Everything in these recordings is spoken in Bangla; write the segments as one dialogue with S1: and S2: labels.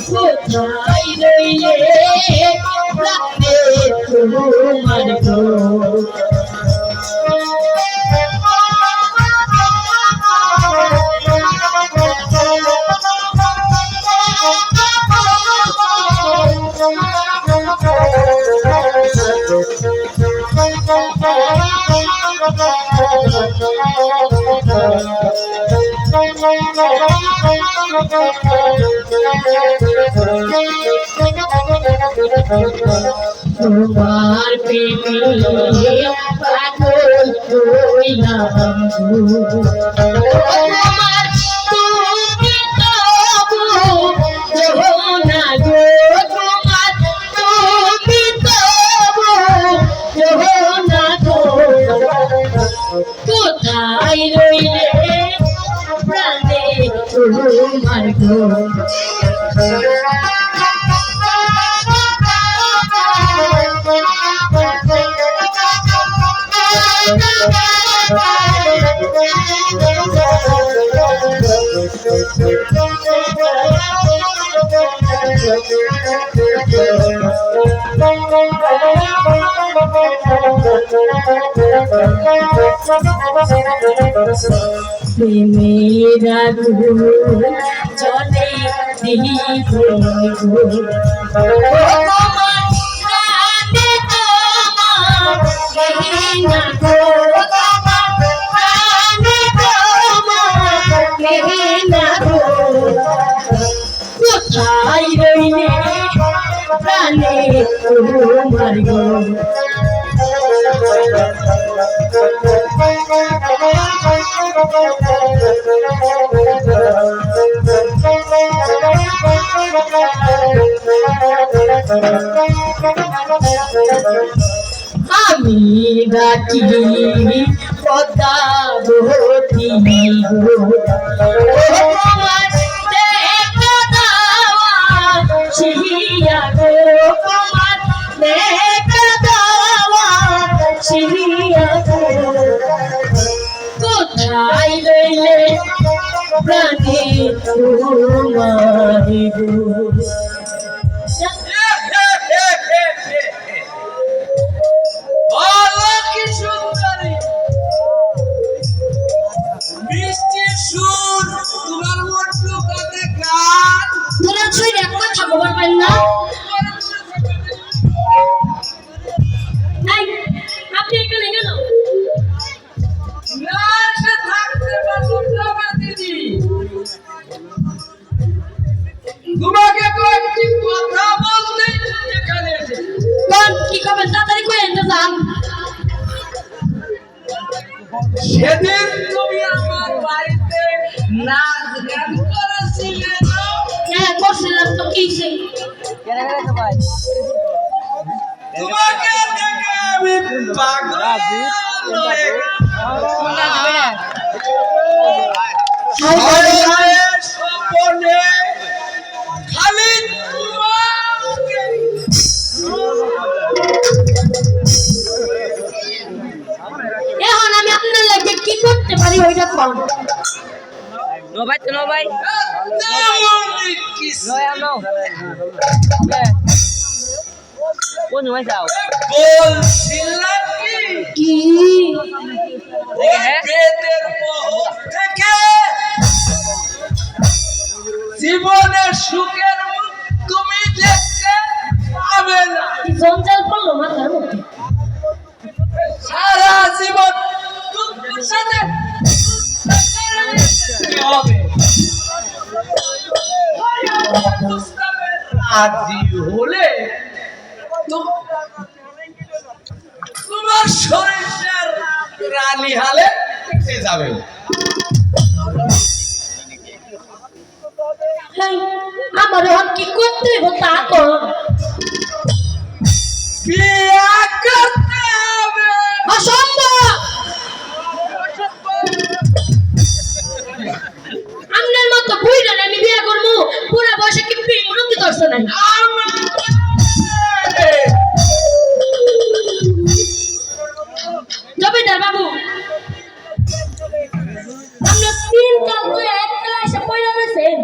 S1: কোথায় রইলে রাতে তোমার গো তোমার প্রেমে পাগল হইলাম তোমার তুমি তবু যমুনা গো তোমার তুমি তবু যমুনা গো কোথায় রইলে প্রাণে তোমার গো मेरा चले কোথায় রইলে প্রাণে তোমার গো আমি গাছি পদ্মাবতী গো তোমার দেখা দেওয়া শিয়া গো তোমার দেখা দেওয়া শিয়া গো কোথায় রইলে প্রাণে তোমার গো আপনি এখানে কেন
S2: তোমাকে কয়েকটি কথা বলতে এখানে এসেছি।
S1: কি খবর তাড়াতাড়ি করে যান
S2: সেদিন তুমি আমার বাড়িতে নাচ গান করেছিলে
S1: হ্যাঁ করছিলাম তো কি সেই
S2: তোমাকে দেখে আমি পাগল হয়ে স্বপ্নে খালি তোমাকে
S1: এখন আমি আপনার লাগে কি করতে পারি ওইটা কোন
S3: নো ভাই কোন ভাই যাও
S2: বলছিলাম
S1: কি
S2: বেদের মোহ থেকে জীবনের সুখের মুখ তুমি দেখতে পাবে না
S1: জঞ্জাল পড়লো মাথার মধ্যে
S2: সারা জীবন তোমার সাথে হবে রাজি হলে তোমার শরীরের রানী হালে কেটে যাবে
S1: আমার এখন কি করতে হইব তা কর
S2: বিয়া করতে হবে
S1: অসম্ভব আপনার মতো বুইড়া আমি বিয়া করবো পুরা বয়সে কি প্রেম উন্নতি করছে নাই জমিদার বাবু আমরা তিন কাল করে এক ক্লাসে পড়ে গেছেন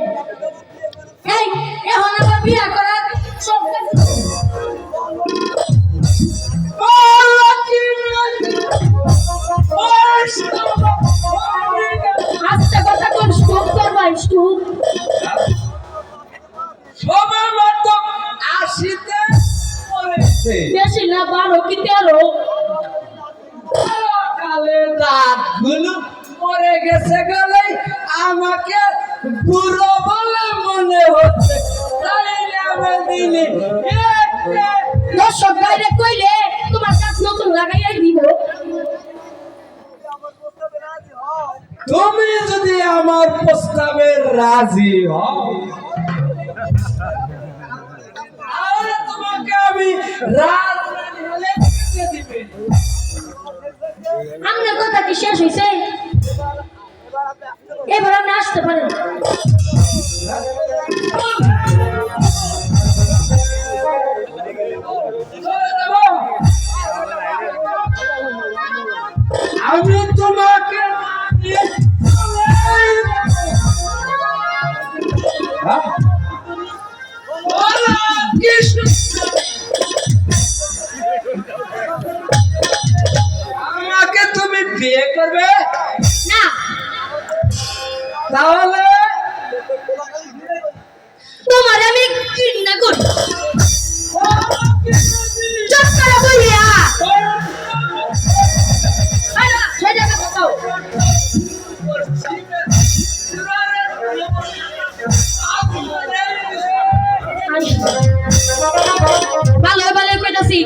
S1: যুগ
S2: সবে মাত্র 80-তে মরেছে।
S1: বেশি না 12 কি 13
S2: কালে দাঁতগুলো মরে গেছে গেলে আমাকে বুড়ো বলে মনে হচ্ছে, তাই আমি দিলি
S1: দর্শক বাইরে কইলে তোমার কাজ নতুন লাগাইয়াই দিব
S2: তুমি যদি আমার প্রস্তাবে রাজি হও তাহলে তোমাকে আমি রাজরানী হলে খেতে দিবে।
S1: আপনার কথা কি শেষ হয়েছে এবার আপনি আসতে পারেন
S2: আমি তোমাকে নিয়ে হ্যাঁ? বলো, কৃষ্ণ। আমাকে তুমি বিয়ে করবে
S1: না
S2: তাহলে
S1: তোমার আমি ঘৃণা করি চুপ করে বলিয়া আরে ছেড়ে দে কথা ভালো ভালো কইতাছি